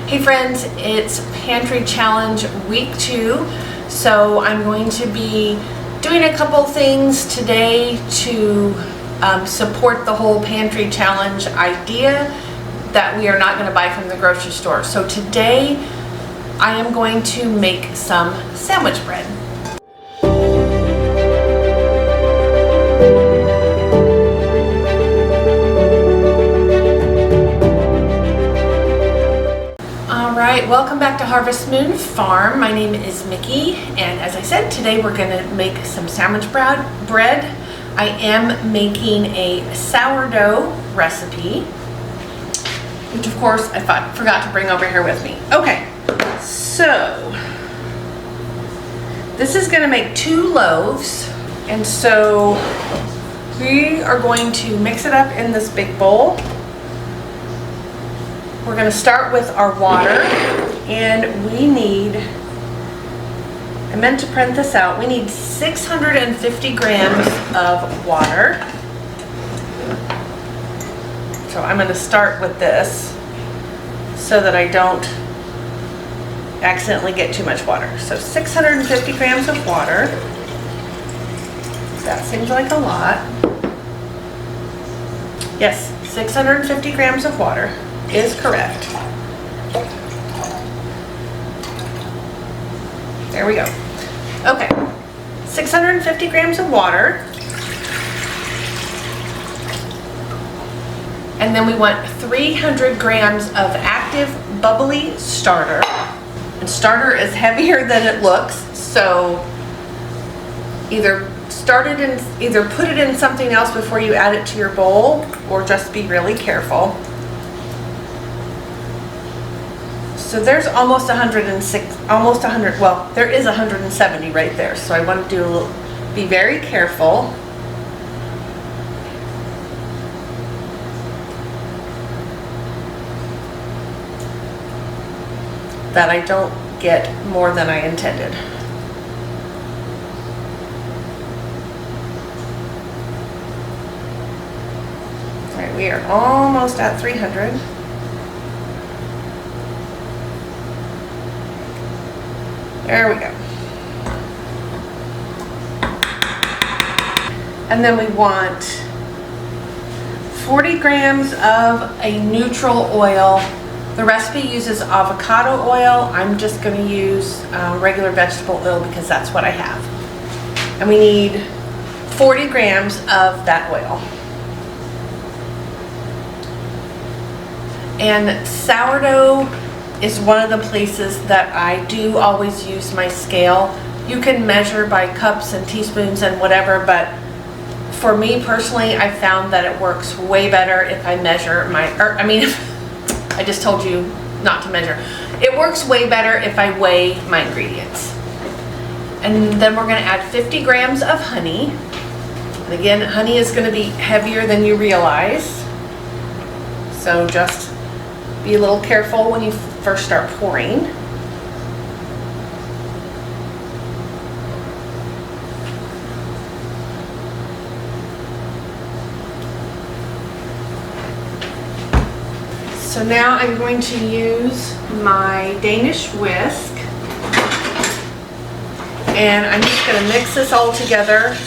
Hey friends, it's Pantry Challenge Week 2. So I'm going to be doing a couple things today to support the whole Pantry Challenge idea that we are not going to buy from the grocery store. So today I am going to make some sandwich bread. Alright, welcome back to Harvest Moon Farm. My name is Mickey, and as I said, today we're going to make some sandwich bread. I am making a sourdough recipe, which of course I forgot to bring over here with me. Okay, so this is going to make 2 loaves, and so we are going to mix it up in this big bowl. We're going to start with our water, and we need, I meant to print this out, we need 650 grams of water. So I'm going to start with this so that I don't accidentally get too much water. So 650 grams of water. That seems like a lot. Yes, 650 grams of water is correct. There we go. Okay, 650 grams of water. And then we want 300 grams of active bubbly starter. And starter is heavier than it looks, so either put it in something else before you add it to your bowl, or just be really careful. So there's almost 106, almost 100, well, there is 170 right there. So I want to be very careful. That I don't get more than I intended. All right, we are almost at 300. There we go. And then we want 40 grams of a neutral oil. The recipe uses avocado oil. I'm just going to use regular vegetable oil because that's what I have. And we need 40 grams of that oil. And sourdough is one of the places that I do always use my scale. You can measure by cups and teaspoons and whatever, but for me personally, I found that it works way better if I measure I just told you not to measure. It works way better if I weigh my ingredients. And then we're going to add 50 grams of honey. And again, honey is going to be heavier than you realize. So just be a little careful when you first start pouring. So now I'm going to use my Danish whisk, and I'm just going to mix this all together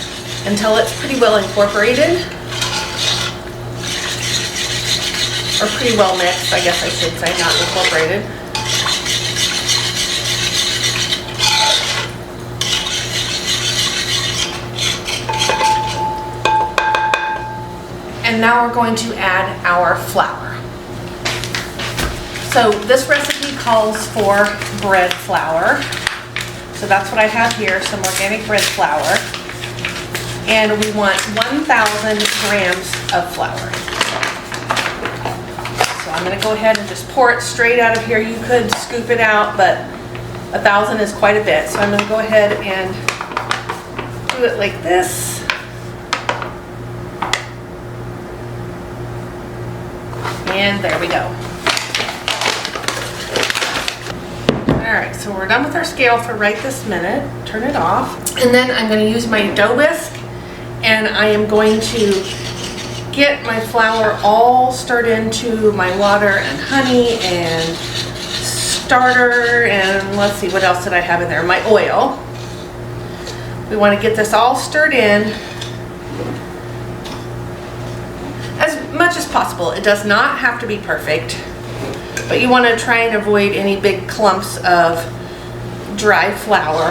until it's pretty well incorporated. Or pretty well mixed, I guess I should say, not incorporated. And now we're going to add our flour. So this recipe calls for bread flour. So that's what I have here, some organic bread flour. And we want 1,000 grams of flour. I'm going to go ahead and just pour it straight out of here. You could scoop it out, but 1,000 is quite a bit. So I'm going to go ahead and do it like this. And there we go. Alright, so we're done with our scale for right this minute. Turn it off. And then I'm going to use my dough whisk, and I am going to get my flour all stirred into my water and honey and starter, and let's see, what else did I have in there? My oil. We want to get this all stirred in as much as possible. It does not have to be perfect, but you want to try and avoid any big clumps of dry flour.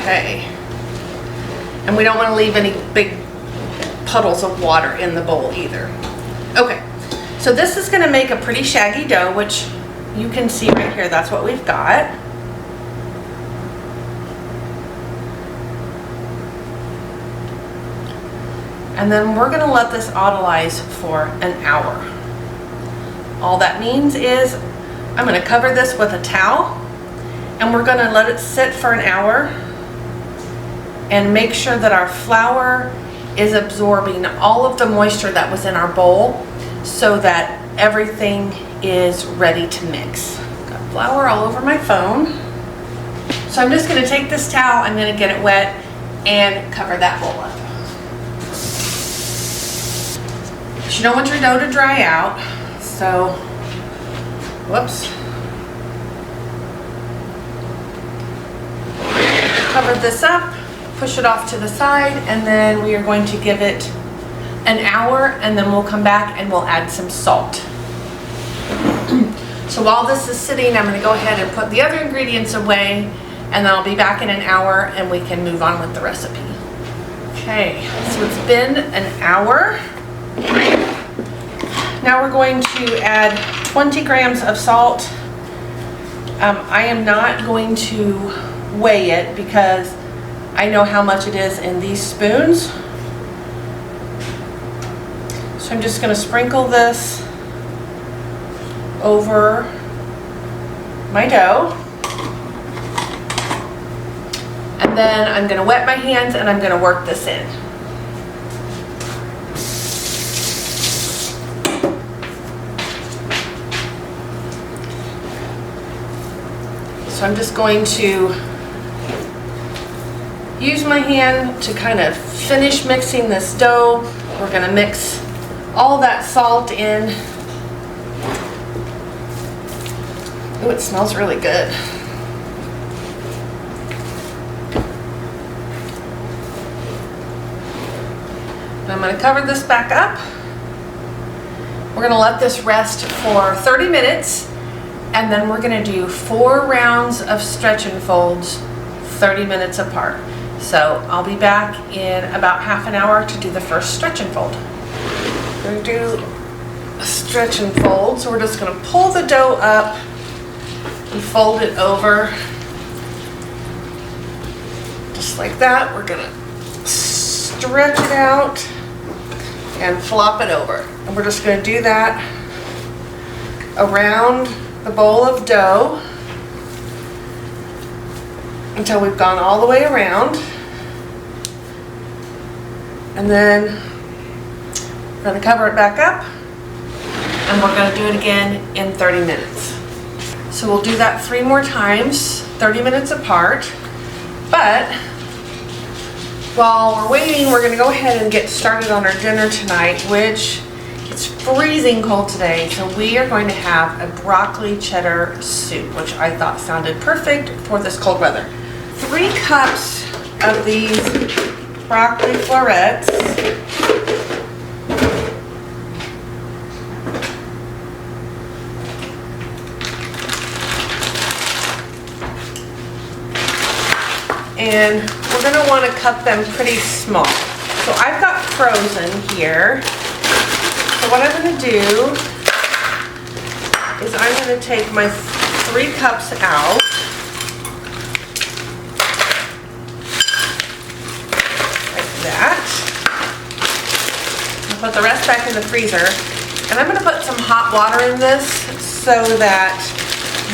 Okay. And we don't want to leave any big puddles of water in the bowl either. Okay, so this is going to make a pretty shaggy dough, which you can see right here. That's what we've got. And then we're going to let this autolyze for an hour. All that means is I'm going to cover this with a towel, and we're going to let it sit for an hour and make sure that our flour is absorbing all of the moisture that was in our bowl so that everything is ready to mix. Got flour all over my phone. So I'm just going to take this towel, I'm going to get it wet and cover that bowl up. You don't want your dough to dry out, so whoops. Cover this up, push it off to the side, and then we are going to give it an hour, and then we'll come back and we'll add some salt. So while this is sitting, I'm going to go ahead and put the other ingredients away, and then I'll be back in an hour and we can move on with the recipe. Okay, so it's been an hour. Now we're going to add 20 grams of salt. I am not going to weigh it because I know how much it is in these spoons. So I'm just going to sprinkle this over my dough. And then I'm going to wet my hands and I'm going to work this in. So I'm just going to use my hand to kind of finish mixing this dough. We're going to mix all that salt in. Ooh, it smells really good. And I'm going to cover this back up. We're going to let this rest for 30 minutes. And then we're going to do 4 rounds of stretch and folds 30 minutes apart. So I'll be back in about half an hour to do the first stretch and fold. We're going to do a stretch and fold. So we're just going to pull the dough up and fold it over. Just like that. We're going to stretch it out and flop it over. And we're just going to do that around the bowl of dough until we've gone all the way around. And then we're going to cover it back up and we're going to do it again in 30 minutes. So we'll do that 3 more times, 30 minutes apart. But while we're waiting, we're going to go ahead and get started on our dinner tonight, which it's freezing cold today, so we are going to have a broccoli cheddar soup, which I thought sounded perfect for this cold weather. 3 cups of these broccoli florets. And we're going to want to cut them pretty small. So I've got frozen here. So what I'm going to do is I'm going to take my 3 cups out. Like that. I'll put the rest back in the freezer. And I'm going to put some hot water in this so that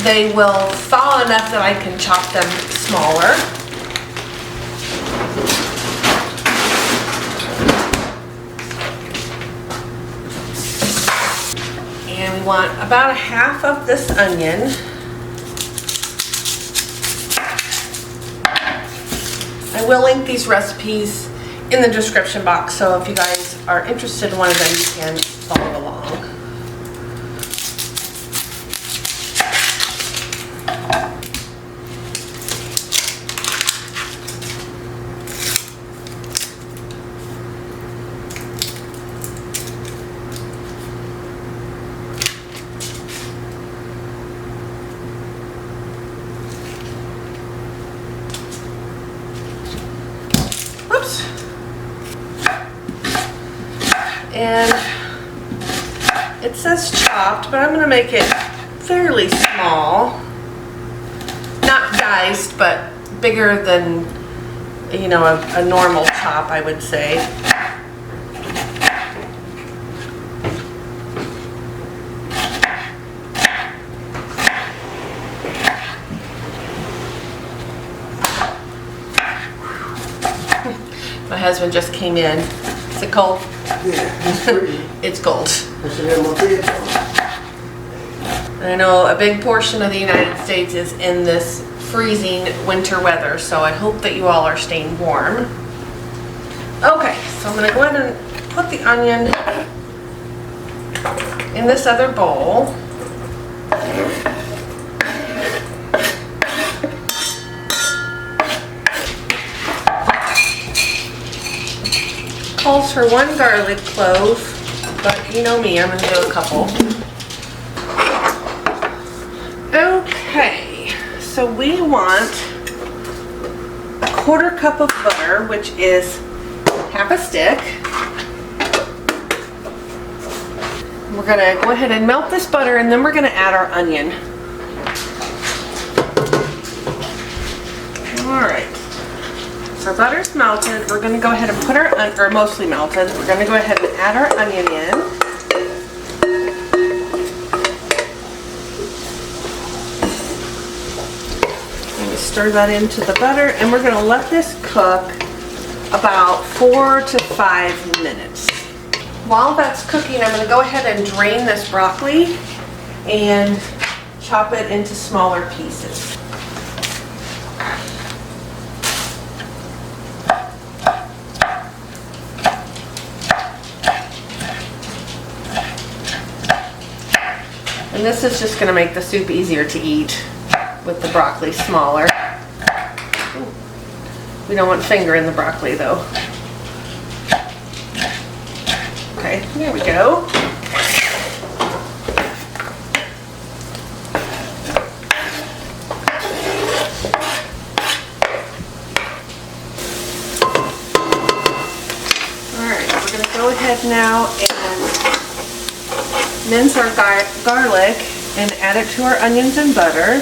they will thaw enough that I can chop them smaller. And we want about 1/2 of this onion. I will link these recipes in the description box, so if you guys are interested in one of them, you can follow along. And it says chopped, but I'm going to make it fairly small. Not diced, but bigger than, you know, a normal chop, I would say. My husband just came in. Is it cold? Yeah, it's pretty. It's cold. I should have my pants on. I know a big portion of the United States is in this freezing winter weather, so I hope that you all are staying warm. Okay, so I'm going to go ahead and put the onion in this other bowl. Calls for 1 garlic clove, but you know me, I'm going to do a couple. Okay, so we want a 1/4 cup of butter, which is half a stick. We're going to go ahead and melt this butter, and then we're going to add our onion. Alright. So butter's melted. We're going to go ahead and put or mostly melted. We're going to go ahead and add our onion in. And stir that into the butter, and we're going to let this cook about 4 to 5 minutes. While that's cooking, I'm going to go ahead and drain this broccoli and chop it into smaller pieces. And this is just going to make the soup easier to eat with the broccoli smaller. Ooh. We don't want finger in the broccoli though. Okay, there we go. Alright, we're going to go ahead now and mince our garlic and add it to our onions and butter.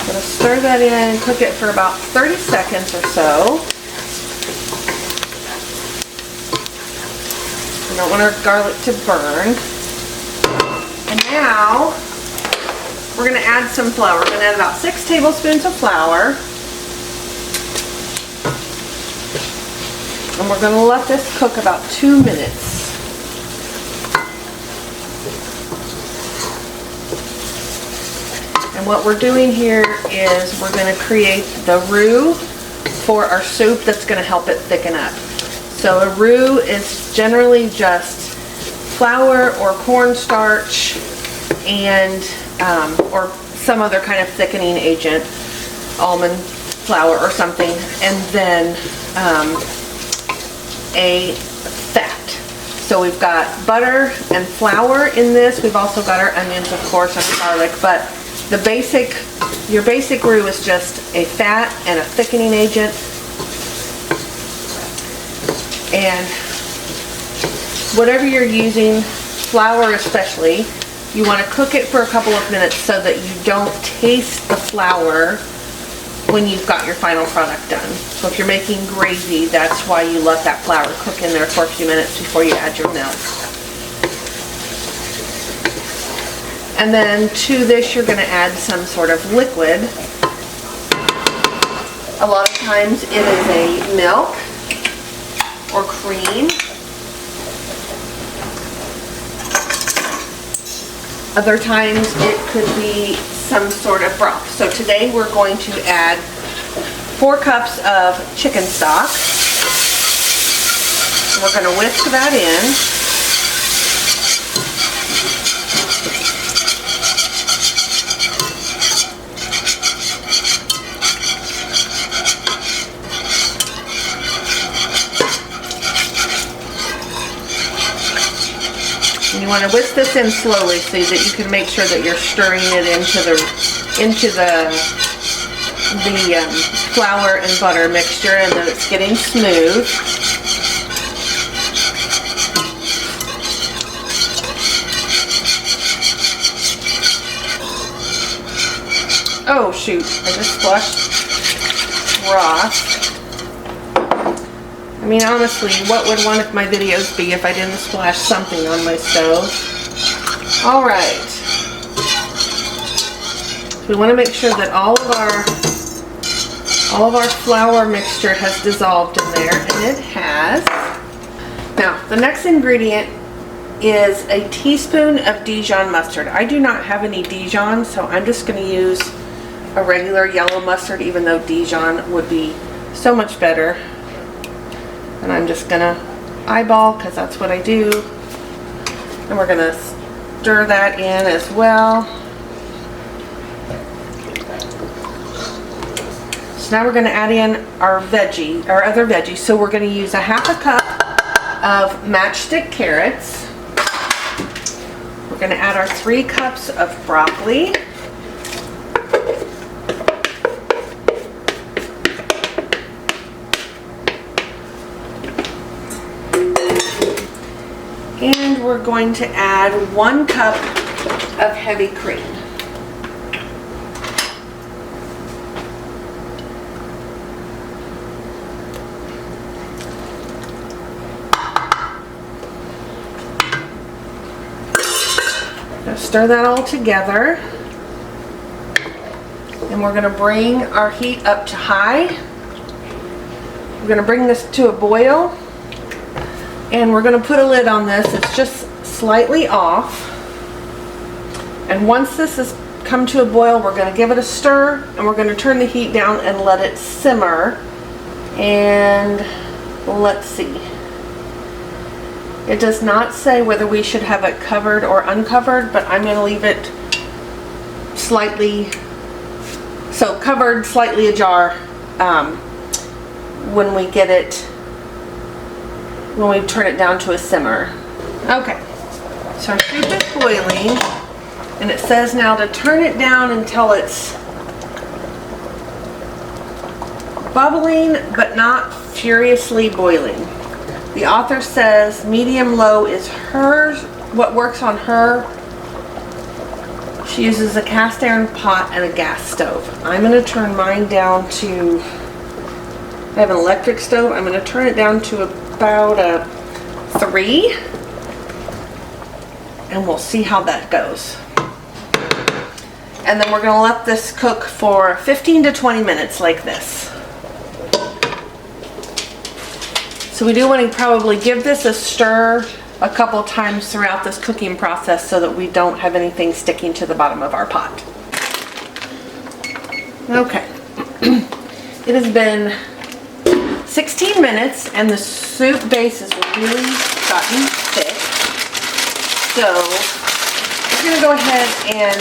Gonna stir that in and cook it for about 30 seconds or so. We don't want our garlic to burn. And now we're gonna add some flour. We're gonna add about 6 tablespoons of flour. And we're going to let this cook about 2 minutes. And what we're doing here is we're going to create the roux for our soup that's going to help it thicken up. So a roux is generally just flour or cornstarch and or some other kind of thickening agent, almond flour or something, and then a fat. So we've got butter and flour in this. We've also got our onions, of course, and garlic, but your basic roux is just a fat and a thickening agent. And whatever you're using, flour especially, you want to cook it for a couple of minutes so that you don't taste the flour when you've got your final product done. So if you're making gravy, that's why you let that flour cook in there for a few minutes before you add your milk. And then to this, you're going to add some sort of liquid. A lot of times it is a milk or cream. Other times it could be some sort of broth. So today we're going to add 4 cups of chicken stock. We're going to whisk that in. And you want to whisk this in slowly so that you can make sure that you're stirring it into the flour and butter mixture and that it's getting smooth. Oh shoot, I just splashed broth. I mean, honestly, what would one of my videos be if I didn't splash something on my stove? Alright. We want to make sure that all of our flour mixture has dissolved in there, and it has. Now, the next ingredient is a teaspoon of Dijon mustard. I do not have any Dijon, so I'm just going to use a regular yellow mustard, even though Dijon would be so much better. And I'm just going to eyeball, because that's what I do. And we're going to stir that in as well. So now we're going to add in our other veggies. So we're going to use a half a cup of matchstick carrots. We're going to add our 3 cups of broccoli. And we're going to add 1 cup of heavy cream. Now stir that all together. And we're going to bring our heat up to high. We're going to bring this to a boil. And we're going to put a lid on this. It's just slightly off. And once this has come to a boil, we're going to give it a stir, and we're going to turn the heat down and let it simmer. And let's see. It does not say whether we should have it covered or uncovered, but I'm going to leave it slightly, so covered, slightly ajar, when we get it, when we turn it down to a simmer. Okay, so our soup is boiling, and it says now to turn it down until it's bubbling but not furiously boiling. The author says medium-low is what works on her. She uses a cast iron pot and a gas stove. I'm going to turn mine down to, I have an electric stove, I'm going to turn it down to about a 3, and we'll see how that goes. And then we're going to let this cook for 15 to 20 minutes like this. So we do want to probably give this a stir a couple times throughout this cooking process so that we don't have anything sticking to the bottom of our pot. Okay. It has been 16 minutes and the soup base has really gotten thick. So we're going to go ahead and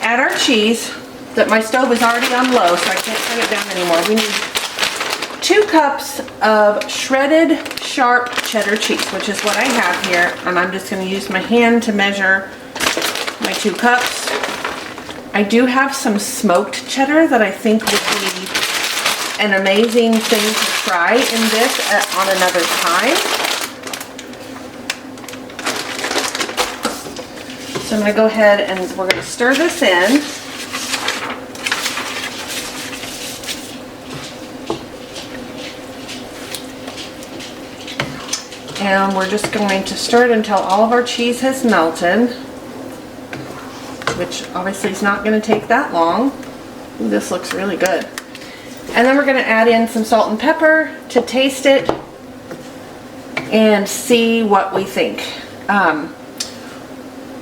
add our cheese. That my stove is already on low, so I can't turn it down anymore. We need 2 cups of shredded sharp cheddar cheese, which is what I have here, and I'm just going to use my hand to measure my 2 cups. I do have some smoked cheddar that I think would be an amazing thing to try in this on another time. So I'm going to go ahead and we're going to stir this in. And we're just going to stir it until all of our cheese has melted, which obviously is not going to take that long. Ooh, this looks really good. And then we're going to add in some salt and pepper to taste it and see what we think.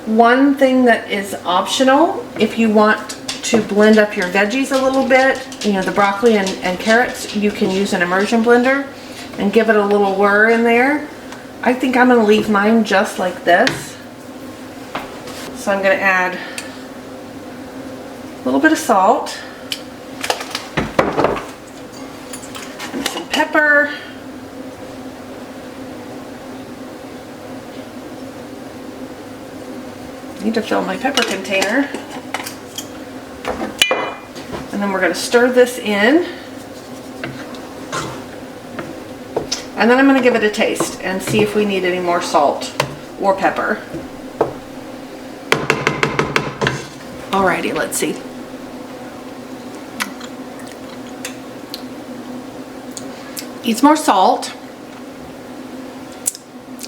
One thing that is optional, if you want to blend up your veggies a little bit, you know, the broccoli and carrots, you can use an immersion blender and give it a little whir in there. I think I'm going to leave mine just like this. So I'm going to add a little bit of salt and some pepper. I need to fill my pepper container. And then we're going to stir this in. And then I'm going to give it a taste and see if we need any more salt or pepper. Alrighty, let's see. Needs more salt.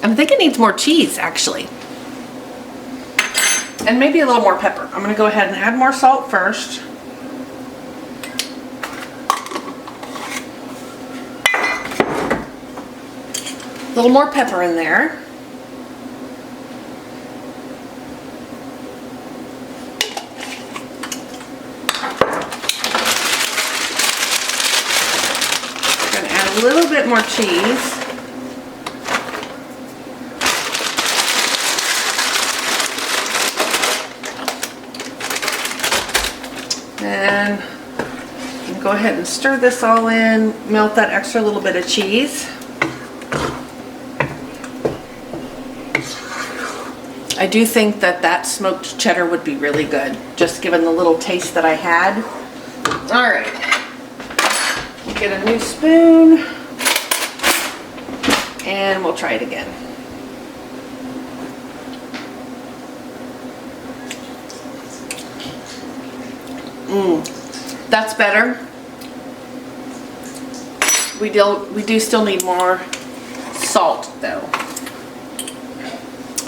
I think it needs more cheese, actually. And maybe a little more pepper. I'm going to go ahead and add more salt first. A little more pepper in there. I'm going to add a little bit more cheese. And go ahead and stir this all in, melt that extra little bit of cheese. I do think that that smoked cheddar would be really good, just given the little taste that I had. All right, get a new spoon, and we'll try it again. That's better. We do still need more salt though.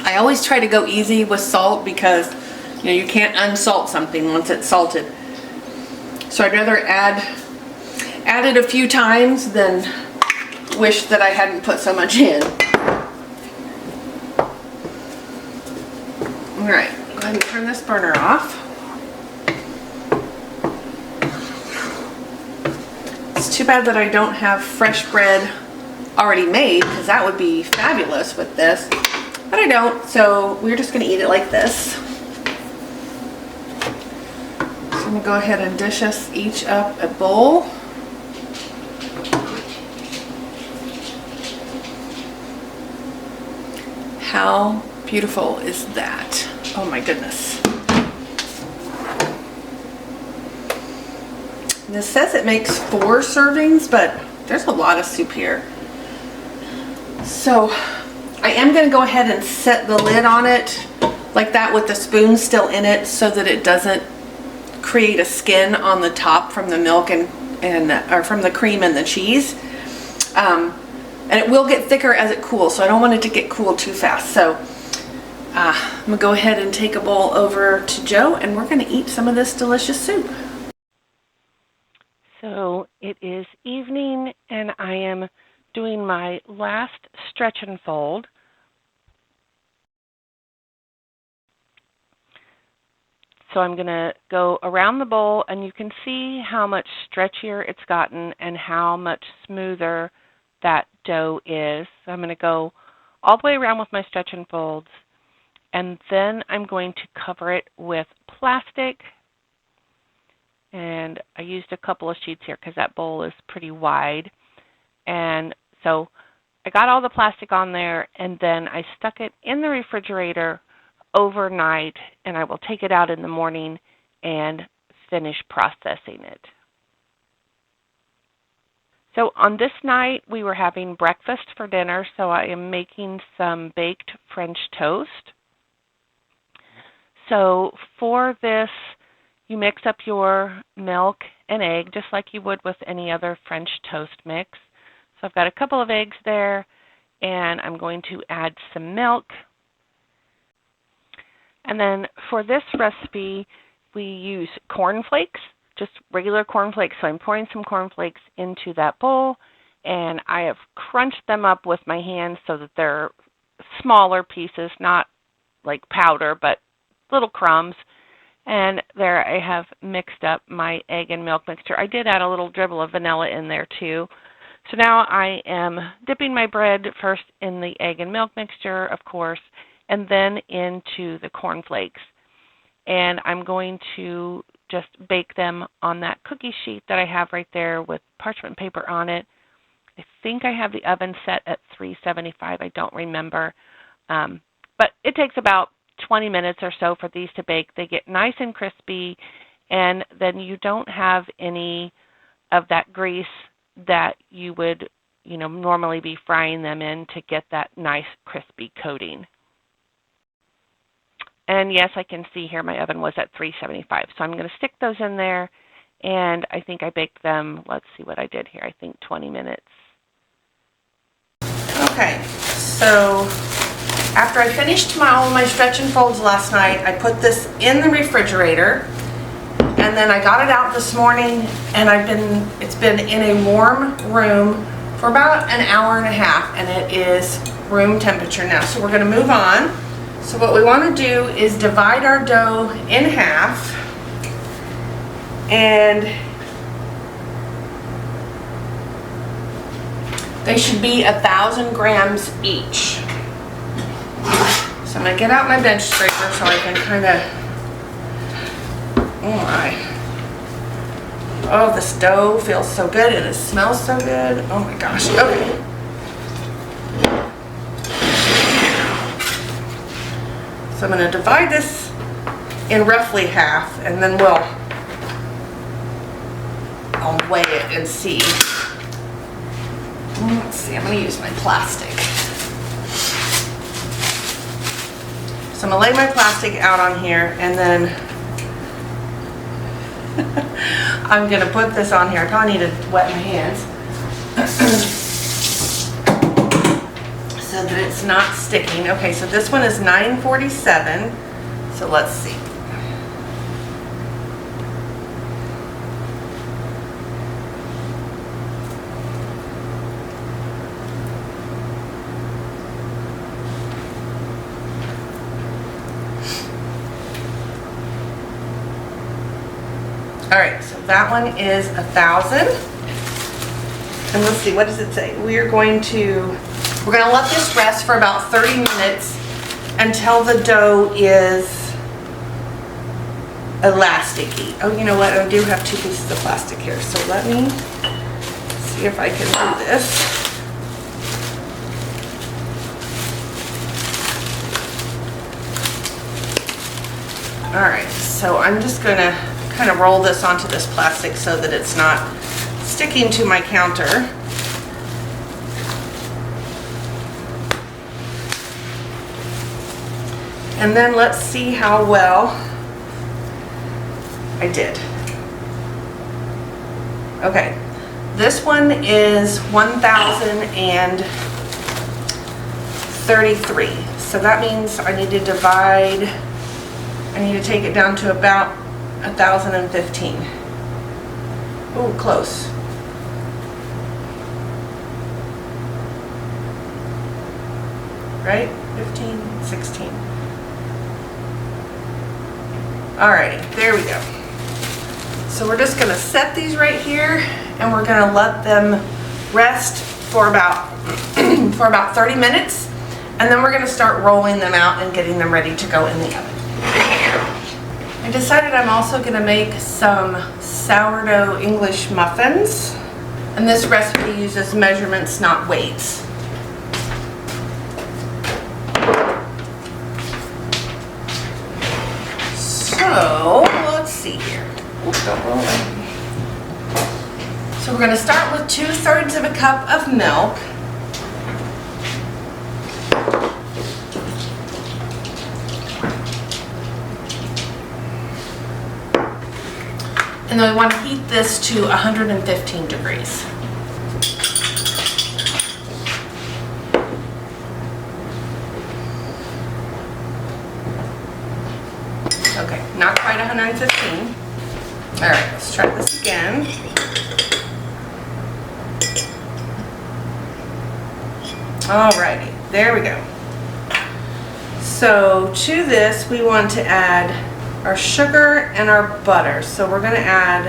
I always try to go easy with salt because, you know, you can't unsalt something once it's salted. So I'd rather add it a few times than wish that I hadn't put so much in. All right, go ahead and turn this burner off. It's too bad that I don't have fresh bread already made, because that would be fabulous with this. But I don't, so we're just going to eat it like this. So I'm going to go ahead and dish us each up a bowl. How beautiful is that? Oh my goodness. This says it makes 4 servings, but there's a lot of soup here. So I am going to go ahead and set the lid on it like that with the spoon still in it, so that it doesn't create a skin on the top from the milk or from the cream and the cheese. And it will get thicker as it cools, so I don't want it to get cool too fast. So I'm going to go ahead and take a bowl over to Joe, and we're going to eat some of this delicious soup. So it is evening, and I am doing my last stretch and fold. So I'm going to go around the bowl, and you can see how much stretchier it's gotten and how much smoother that dough is. So I'm going to go all the way around with my stretch and folds, and then I'm going to cover it with plastic. And I used a couple of sheets here because that bowl is pretty wide. And so I got all the plastic on there, and then I stuck it in the refrigerator overnight, and I will take it out in the morning and finish processing it. So on this night, we were having breakfast for dinner, so I am making some baked French toast. So for this, you mix up your milk and egg just like you would with any other French toast mix. So I've got a couple of eggs there, and I'm going to add some milk. And then for this recipe, we use cornflakes, just regular cornflakes. So I'm pouring some cornflakes into that bowl, and I have crunched them up with my hands so that they're smaller pieces, not like powder, but little crumbs. And there I have mixed up my egg and milk mixture. I did add a little dribble of vanilla in there too. So now I am dipping my bread first in the egg and milk mixture, of course, and then into the cornflakes. And I'm going to just bake them on that cookie sheet that I have right there with parchment paper on it. I think I have the oven set at 375. I don't remember. But it takes about 20 minutes or so for these to bake. They get nice and crispy, and then you don't have any of that grease that you would, normally be frying them in to get that nice crispy coating. And yes, I can see here my oven was at 375. So I'm going to stick those in there, and I think I baked them, let's see what I did here, I think 20 minutes. Okay, so after I finished all my stretch and folds last night, I put this in the refrigerator, and then I got it out this morning, and it's been in a warm room for about an hour and a half, and it is room temperature now. So we're going to move on. So what we want to do is divide our dough in half, and they should be 1,000 grams each. So I'm going to get out my bench scraper so I can kind of, oh, this dough feels so good and it smells so good. Oh my gosh. Okay. So I'm going to divide this in roughly half, and then I'll weigh it and see. Let's see, I'm going to use my plastic. So I'm going to lay my plastic out on here, and then I'm going to put this on here. I probably need to wet my hands so that it's not sticking. Okay, so this one is 947. So let's see. All right, so that one is 1,000. And let's see, what does it say? We're going to let this rest for about 30 minutes until the dough is elasticy. Oh, you know what? I do have 2 pieces of plastic here, so let me see if I can do this. All right, so I'm just gonna kind of roll this onto this plastic so that it's not sticking to my counter. And then let's see how well I did. Okay, this one is 1,033. So that means I need to take it down to about 1,015. Oh, close. Right? 15, 16. Alrighty, there we go. So we're just gonna set these right here, and we're gonna let them rest for about 30 minutes, and then we're gonna start rolling them out and getting them ready to go in the oven. I decided I'm also gonna make some sourdough English muffins, and this recipe uses measurements, not weights. So let's see here. Oops, don't roll it. So we're going to start with 2/3 of a cup of milk. And then we want to heat this to 115 degrees. Okay, not quite 115. All right, let's try this again. Alrighty, there we go. So to this, we want to add our sugar and our butter. So we're going to add,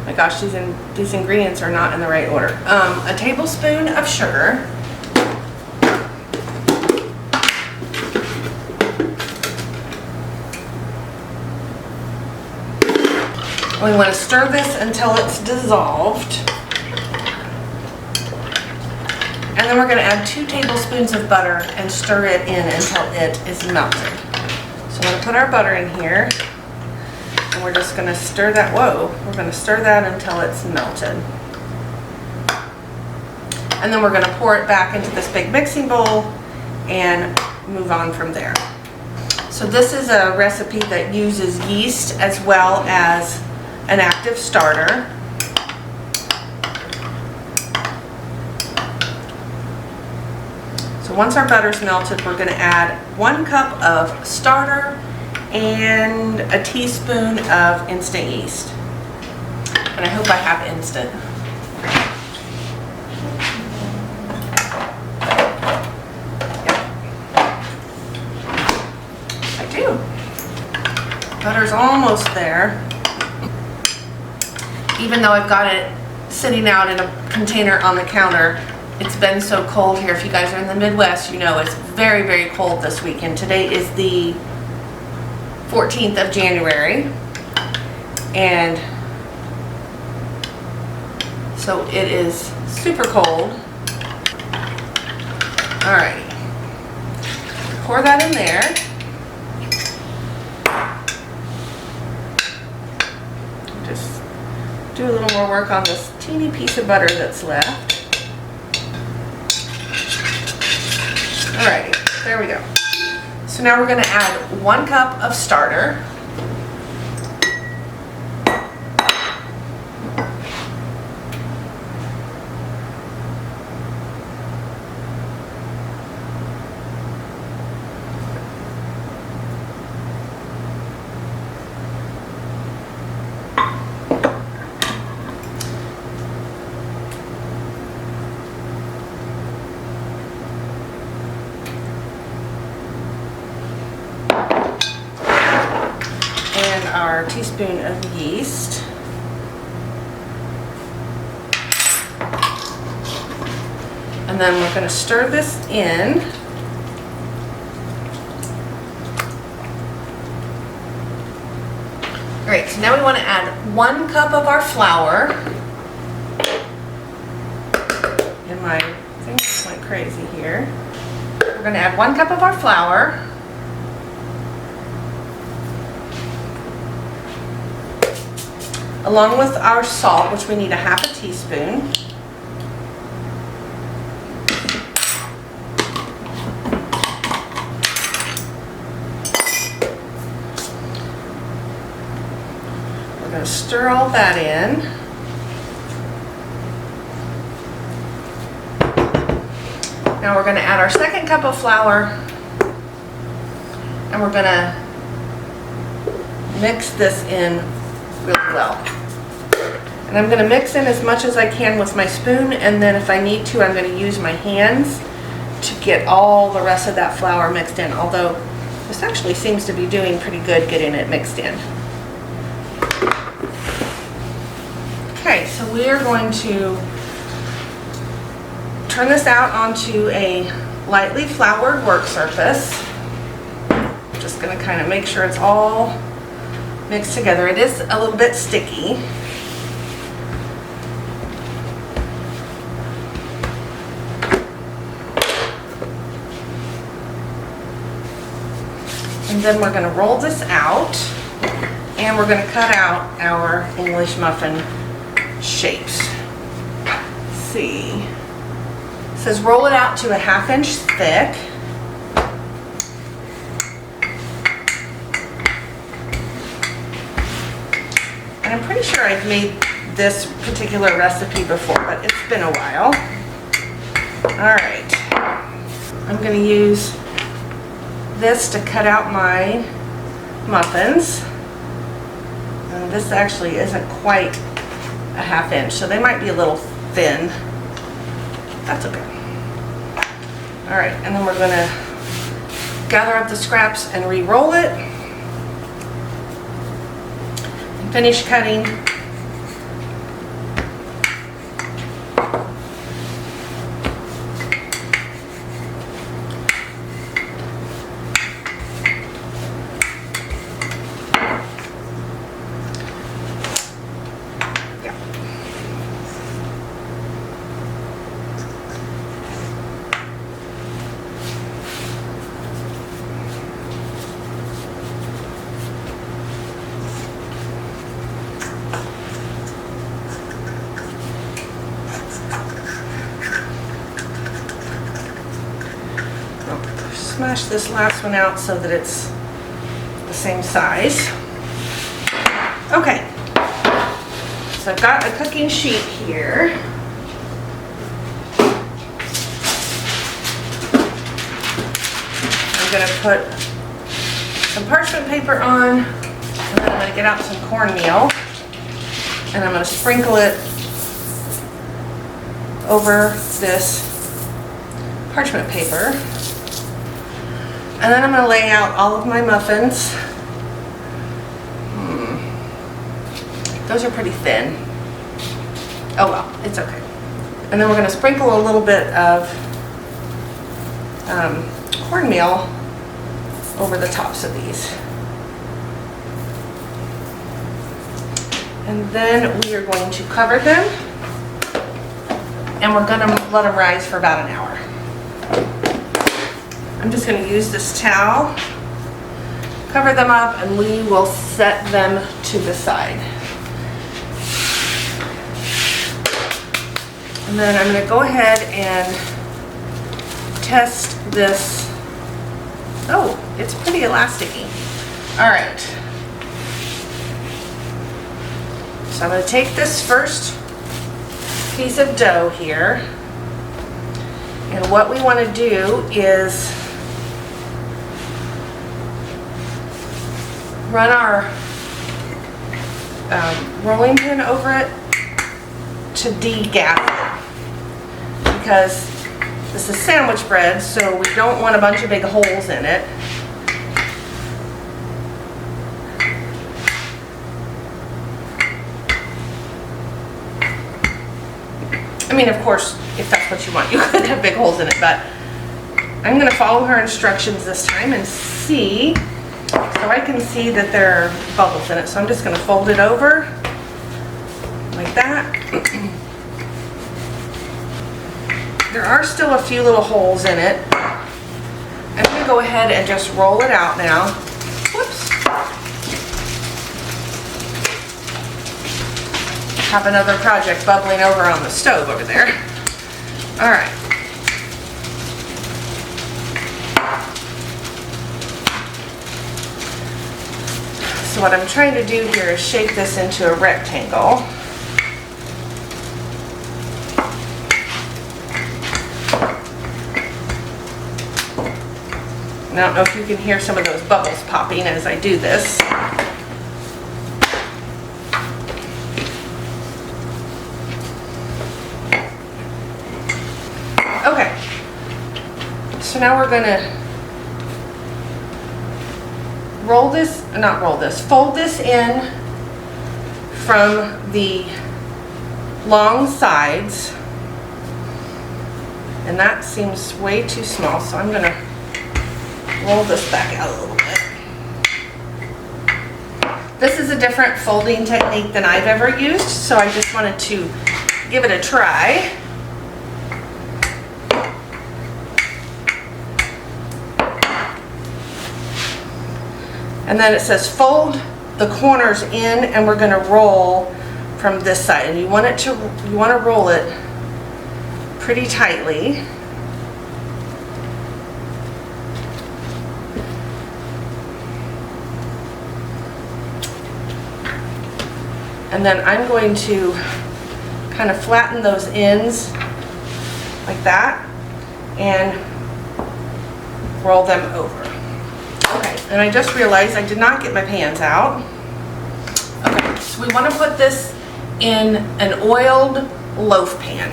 my gosh, these ingredients are not in the right order. A tablespoon of sugar. We want to stir this until it's dissolved. And then we're going to add 2 tablespoons of butter and stir it in until it is melted. So I'm going to put our butter in here. And we're just going to stir that, we're going to stir that until it's melted. And then we're going to pour it back into this big mixing bowl and move on from there. So this is a recipe that uses yeast as well as an active starter. So once our butter's melted, we're going to add 1 cup of starter and a teaspoon of instant yeast. And I hope I have instant. I do. Butter's almost there. Even though I've got it sitting out in a container on the counter, it's been so cold here. If you guys are in the Midwest, you know it's very, very cold this weekend. Today is the 14th of January, and so it is super cold. Alrighty, pour that in there. Just do a little more work on this teeny piece of butter that's left. Alrighty, there we go. So now we're going to add 1 cup of starter. Our teaspoon of yeast. And then we're going to stir this in. Great, so now we want to add 1 cup of our flour. And my thing just went crazy here. We're going to add 1 cup of our flour. Along with our salt, which we need a half a teaspoon. We're going to stir all that in. Now we're going to add our 2nd cup of flour, and we're going to mix this in really well. And I'm going to mix in as much as I can with my spoon, and then if I need to, I'm going to use my hands to get all the rest of that flour mixed in, although this actually seems to be doing pretty good getting it mixed in. Okay, so we are going to turn this out onto a lightly floured work surface. Just going to kind of make sure it's all mixed together. It is a little bit sticky. And then we're going to roll this out, and we're going to cut out our English muffin shapes. Let's see. It says roll it out to a 1/2 inch thick. And I'm pretty sure I've made this particular recipe before, but it's been a while. Alright. I'm going to use this to cut out my muffins. And this actually isn't quite a 1/2 inch, so they might be a little thin. That's okay. Alright, and then we're going to gather up the scraps and re-roll it. And finish cutting. Smash this last one out so that it's the same size. Okay, so I've got a cooking sheet here. I'm going to put some parchment paper on, and then I'm going to get out some cornmeal, and I'm going to sprinkle it over this parchment paper. And then I'm going to lay out all of my muffins. Those are pretty thin. Oh well, it's okay. And then we're going to sprinkle a little bit of cornmeal over the tops of these. And then we are going to cover them. And we're going to let them rise for about an hour. I'm just going to use this towel, cover them up, and we will set them to the side. And then I'm going to go ahead and test this. Oh, it's pretty elasticy. All right. So I'm going to take this first piece of dough here, and what we want to do is run our rolling pin over it to de-gas it, because this is sandwich bread, so we don't want a bunch of big holes in it. I mean, of course, if that's what you want, you could have big holes in it, but I'm going to follow her instructions this time and see. So I can see that there are bubbles in it, so I'm just going to fold it over like that. There are still a few little holes in it. I'm going to go ahead and just roll it out now. Whoops. Have another project bubbling over on the stove over there. All right. So what I'm trying to do here is shape this into a rectangle. And I don't know if you can hear some of those bubbles popping as I do this. Okay, so now we're going to fold this in from the long sides, and that seems way too small, so I'm going to roll this back out a little bit. This is a different folding technique than I've ever used, so I just wanted to give it a try. And then it says fold the corners in, and we're going to roll from this side. And you want to roll it pretty tightly. And then I'm going to kind of flatten those ends like that and roll them over. Okay, and I just realized I did not get my pans out. Okay, so we want to put this in an oiled loaf pan.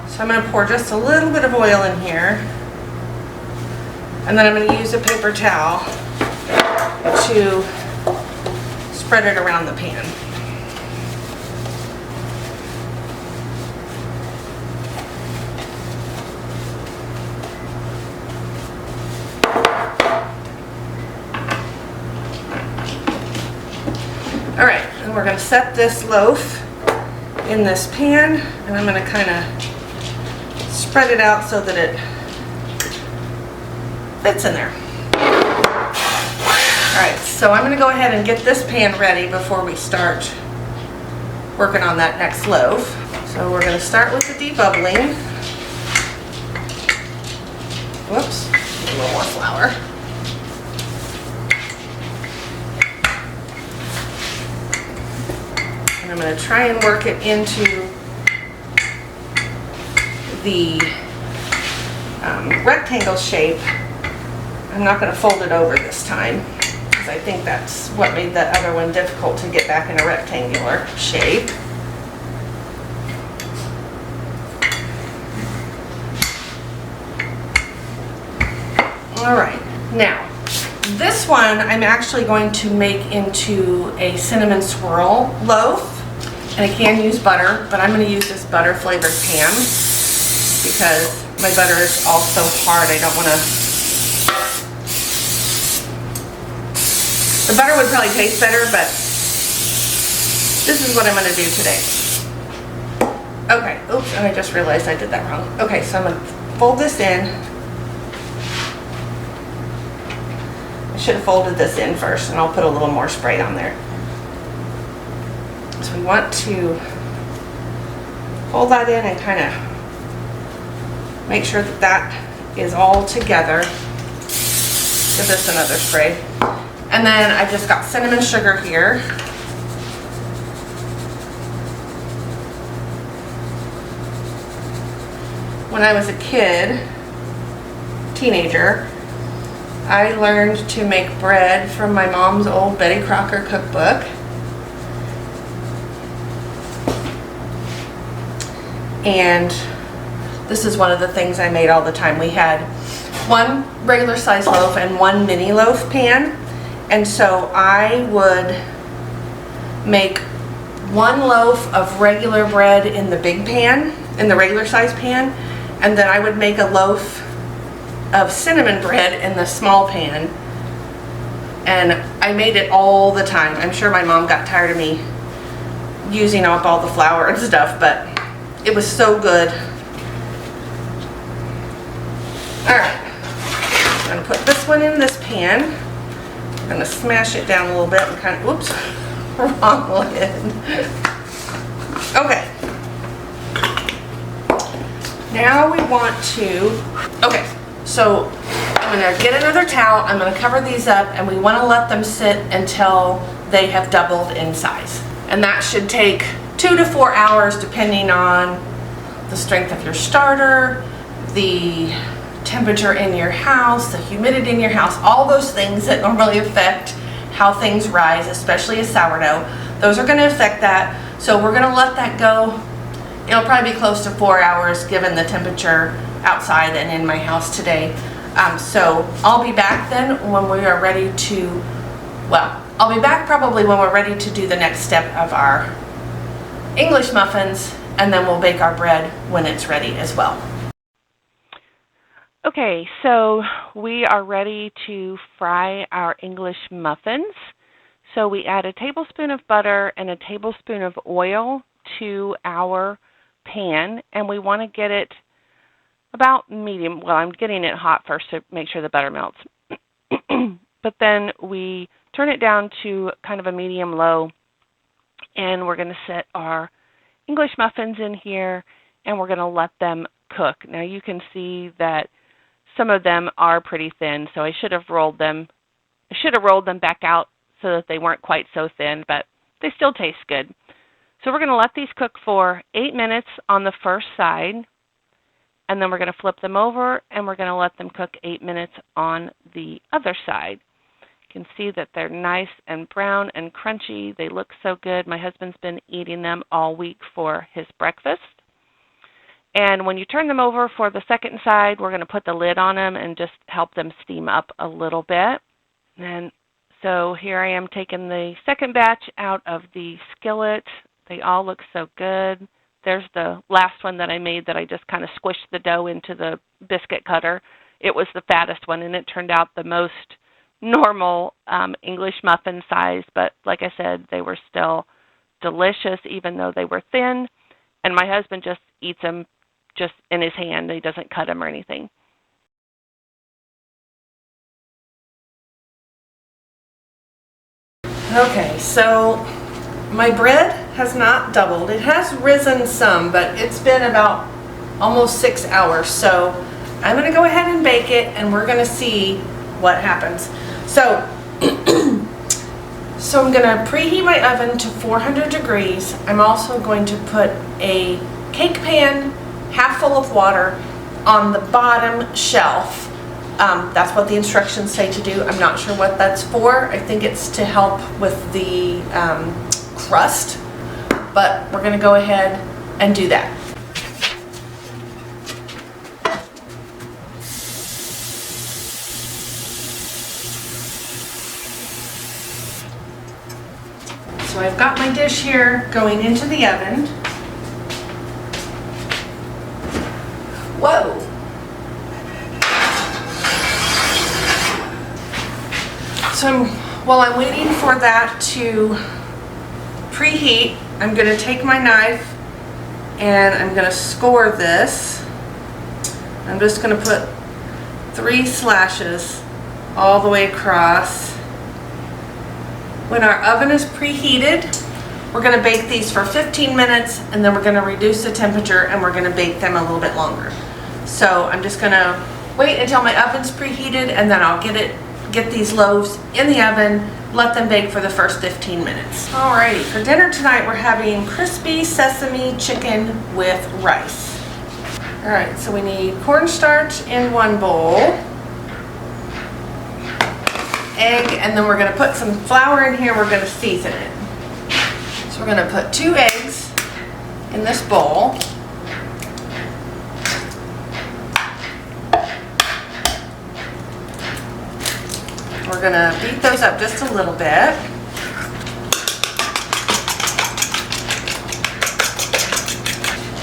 So I'm going to pour just a little bit of oil in here. And then I'm going to use a paper towel to spread it around the pan. All right, and we're going to set this loaf in this pan, and I'm going to kind of spread it out so that it fits in there. All right, so I'm going to go ahead and get this pan ready before we start working on that next loaf. So we're going to start with the debubbling. Whoops, a little more flour. And I'm going to try and work it into the rectangle shape. I'm not going to fold it over this time because I think that's what made the other one difficult to get back in a rectangular shape. All right, now this one I'm actually going to make into a cinnamon swirl loaf. And I can use butter, but I'm going to use this butter flavored pan because my butter is also hard. I don't want to... The butter would probably taste better, but this is what I'm going to do today. Okay, oops, and I just realized I did that wrong. Okay, so I'm going to fold this in. I should have folded this in first, and I'll put a little more spray on there. So we want to fold that in and kind of make sure that that is all together. Give this another spray. And then I just got cinnamon sugar here. When I was a kid, teenager, I learned to make bread from my mom's old Betty Crocker cookbook. And this is one of the things I made all the time. We had one regular size loaf and one mini loaf pan. And so I would make one loaf of regular bread in the big pan, in the regular size pan, and then I would make a loaf of cinnamon bread in the small pan. And I made it all the time. I'm sure my mom got tired of me using up all the flour and stuff, but it was so good. All right, I'm gonna put this one in this pan. I'm gonna smash it down a little bit and kind of, whoops, wrong lid. Okay. Now we want to, okay, so I'm gonna get another towel, I'm gonna cover these up, and we wanna let them sit until they have doubled in size. And that should take 2 to 4 hours depending on the strength of your starter, the temperature in your house, the humidity in your house, all those things that normally affect how things rise, especially a sourdough. Those are going to affect that. So we're going to let that go. It'll probably be close to 4 hours given the temperature outside and in my house today. So I'll be back then when we are ready to, well, I'll be back probably when we're ready to do the next step of our English muffins, and then we'll bake our bread when it's ready as well. Okay, so we are ready to fry our English muffins. So we add a tablespoon of butter and a tablespoon of oil to our pan, and we want to get it about medium. Well, I'm getting it hot first to make sure the butter melts. But then we turn it down to kind of a medium-low, and we're going to set our English muffins in here, and we're going to let them cook. Now you can see that some of them are pretty thin, so I should have rolled them back out so that they weren't quite so thin, but they still taste good. So we're going to let these cook for 8 minutes on the first side, and then we're going to flip them over, and we're going to let them cook 8 minutes on the other side. You can see that they're nice and brown and crunchy. They look so good. My husband's been eating them all week for his breakfast. And when you turn them over for the second side, we're going to put the lid on them and just help them steam up a little bit. And so here I am taking the second batch out of the skillet. They all look so good. There's the last one that I made that I just kind of squished the dough into the biscuit cutter. It was the fattest one, and it turned out the most normal English muffin size. But like I said, they were still delicious, even though they were thin. And my husband just eats them just in his hand. He doesn't cut them or anything. Okay, so my bread has not doubled. It has risen some, but it's been about almost 6 hours. So I'm going to go ahead and bake it, and we're going to see what happens. So, I'm going to preheat my oven to 400 degrees. I'm also going to put a cake pan half full of water on the bottom shelf. That's what the instructions say to do. I'm not sure what that's for. I think it's to help with the crust, but we're going to go ahead and do that. So I've got my dish here going into the oven. Whoa! So while I'm waiting for that to preheat, I'm going to take my knife and I'm going to score this. I'm just going to put 3 slashes all the way across. When our oven is preheated, we're going to bake these for 15 minutes, and then we're going to reduce the temperature and we're going to bake them a little bit longer. So I'm just going to wait until my oven's preheated, and then I'll get these loaves in the oven, let them bake for the first 15 minutes. Alrighty, for dinner tonight we're having crispy sesame chicken with rice. Alright, so we need cornstarch in 1 bowl, egg, and then we're going to put some flour in here. We're going to season it. So we're going to put 2 eggs in this bowl. We're going to beat those up just a little bit.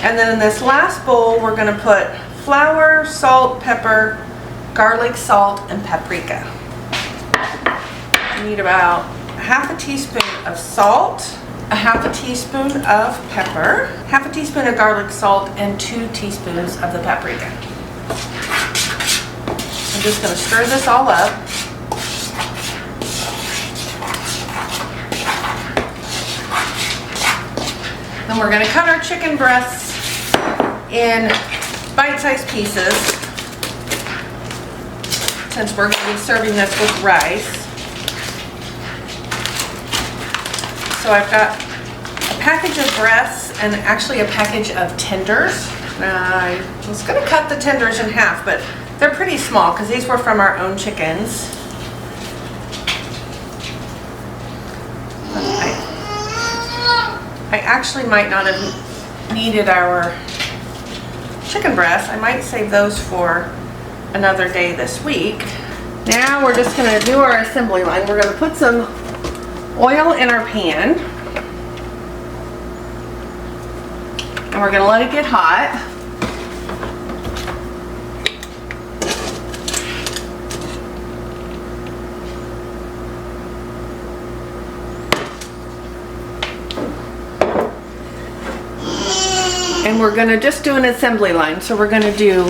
And then in this last bowl, we're going to put flour, salt, pepper, garlic, salt, and paprika. We need about 1/2 teaspoon of salt, 1/2 teaspoon of pepper, 1/2 teaspoon of garlic salt, and 2 teaspoons of the paprika. I'm just going to stir this all up. Then we're going to cut our chicken breasts in bite-sized pieces, since we're going to be serving this with rice. So I've got a package of breasts and actually a package of tenders. I was going to cut the tenders in half, but they're pretty small because these were from our own chickens. I actually might not have needed our chicken breasts. I might save those for another day this week. Now we're just going to do our assembly line. We're going to put some oil in our pan, and we're going to let it get hot. And we're going to just do an assembly line. So we're going to do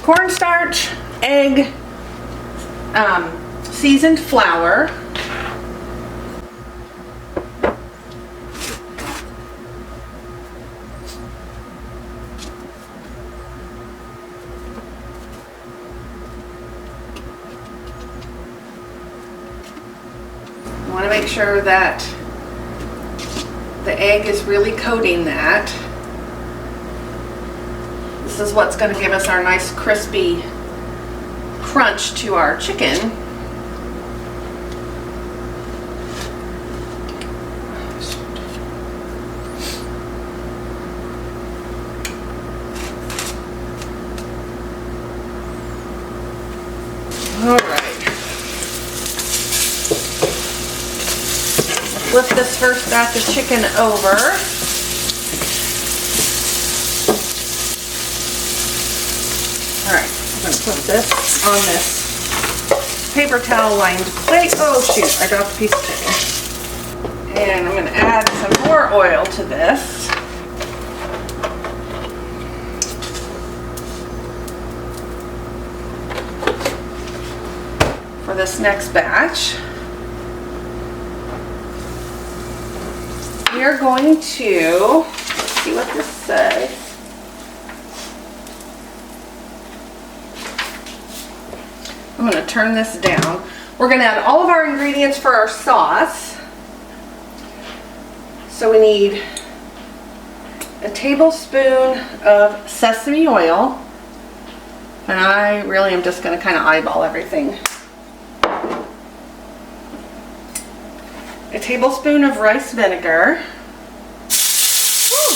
cornstarch, egg, seasoned flour, you want to make sure that the egg is really coating that. This is what's going to give us our nice crispy crunch to our chicken. Flip this first batch of chicken over. All right, I'm going to put this on this paper towel lined plate. Oh shoot, I dropped a piece of chicken. And I'm going to add some more oil to this. For this next batch. We are going to, let's see what this says. I'm going to turn this down. We're going to add all of our ingredients for our sauce. So we need a tablespoon of sesame oil. And I really am just going to kind of eyeball everything. A tablespoon of rice vinegar. Woo.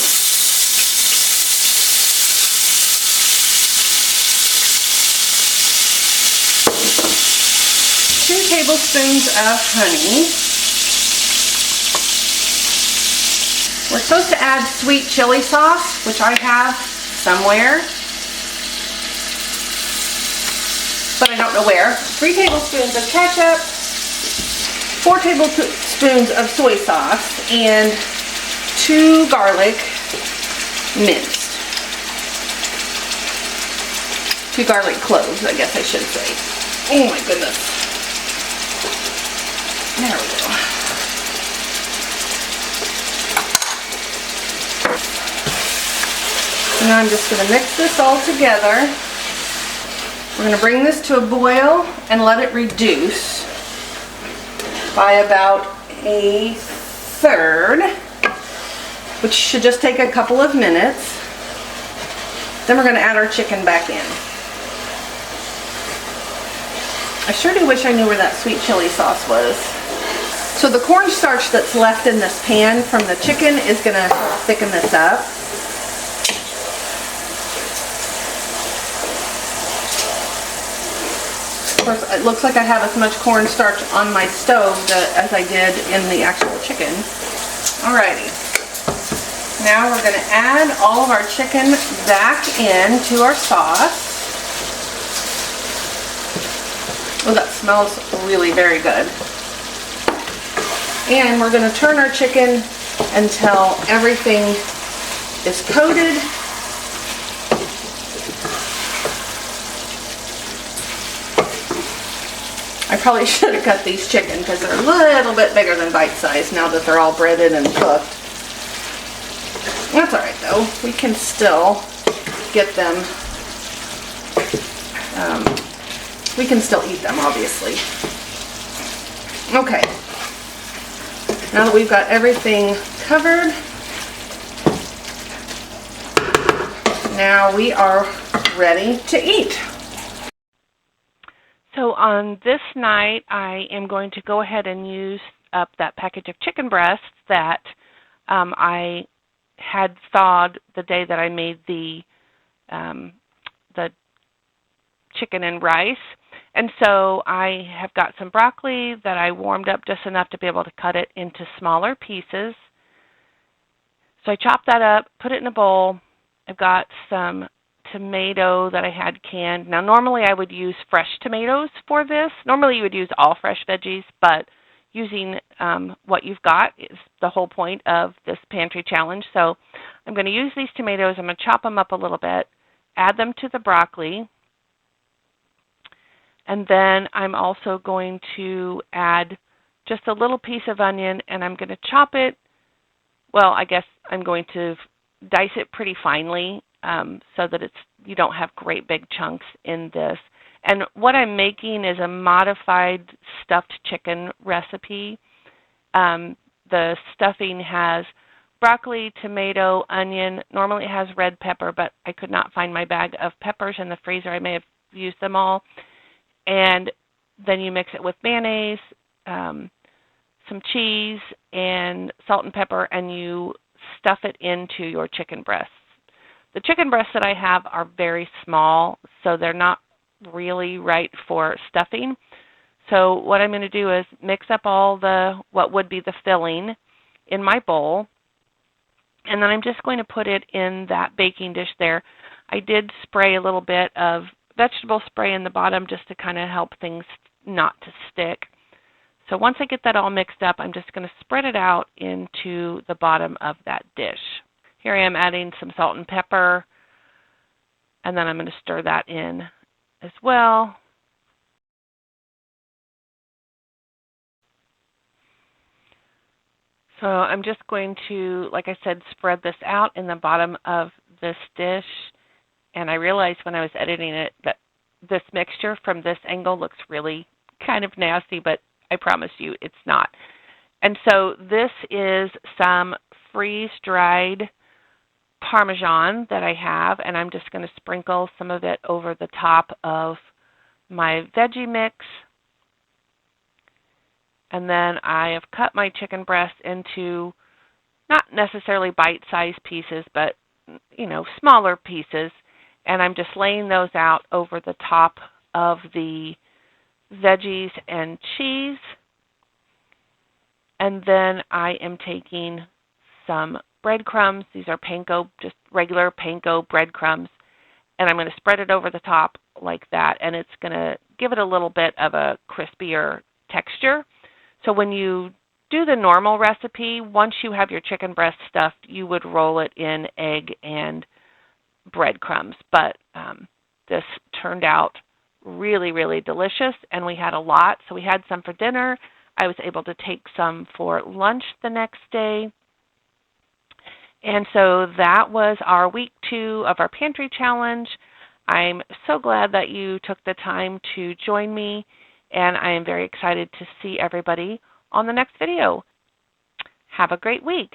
2 tablespoons of honey. We're supposed to add sweet chili sauce, which I have somewhere, but I don't know where. 3 tablespoons of ketchup, 4 tablespoons of soy sauce, and 2 garlic minced. 2 garlic cloves, I guess I should say. Oh my goodness. There we go. So now I'm just going to mix this all together. We're going to bring this to a boil and let it reduce by about 1/3, which should just take a couple of minutes. Then we're going to add our chicken back in. I sure do wish I knew where that sweet chili sauce was. So the cornstarch that's left in this pan from the chicken is going to thicken this up. Of course, it looks like I have as much cornstarch on my stove as I did in the actual chicken. Alrighty. Now we're going to add all of our chicken back into our sauce. Oh, that smells really very good. And we're going to turn our chicken until everything is coated. I probably should have cut these chicken because they're a little bit bigger than bite size now that they're all breaded and cooked. That's alright though. We can still get them. We can still eat them, obviously. Okay. Now that we've got everything covered, now we are ready to eat. So on this night, I am going to go ahead and use up that package of chicken breasts that I had thawed the day that I made the chicken and rice. And so I have got some broccoli that I warmed up just enough to be able to cut it into smaller pieces. So I chopped that up, put it in a bowl. I've got some tomato that I had canned. Now normally I would use fresh tomatoes for this. Normally you would use all fresh veggies, but using what you've got is the whole point of this pantry challenge. So I'm going to use these tomatoes. I'm going to chop them up a little bit, add them to the broccoli. And then I'm also going to add just a little piece of onion, and I'm going to chop it. Well, I guess I'm going to dice it pretty finely so that you don't have great big chunks in this. And what I'm making is a modified stuffed chicken recipe. The stuffing has broccoli, tomato, onion. Normally it has red pepper, but I could not find my bag of peppers in the freezer. I may have used them all. And then you mix it with mayonnaise, some cheese, and salt and pepper, and you stuff it into your chicken breasts. The chicken breasts that I have are very small, so they're not really right for stuffing. So what I'm going to do is mix up all the what would be the filling in my bowl, and then I'm just going to put it in that baking dish there. I did spray a little bit of vegetable spray in the bottom just to kind of help things not to stick. So once I get that all mixed up, I'm just going to spread it out into the bottom of that dish. Here I am adding some salt and pepper, and then I'm going to stir that in as well. So I'm just going to, like I said, spread this out in the bottom of this dish. And I realized when I was editing it that this mixture from this angle looks really kind of nasty, but I promise you it's not. And so this is some freeze-dried Parmesan that I have, and I'm just going to sprinkle some of it over the top of my veggie mix. And then I have cut my chicken breast into not necessarily bite-sized pieces, but smaller pieces. And I'm just laying those out over the top of the veggies and cheese. And then I am taking some breadcrumbs. These are panko, just regular panko breadcrumbs. And I'm going to spread it over the top like that. And it's going to give it a little bit of a crispier texture. So when you do the normal recipe, once you have your chicken breast stuffed, you would roll it in egg and breadcrumbs. But this turned out really, really delicious, and we had a lot. So we had some for dinner. I was able to take some for lunch the next day. And so that was our week 2 of our pantry challenge. I'm so glad that you took the time to join me, and I am very excited to see everybody on the next video. Have a great week.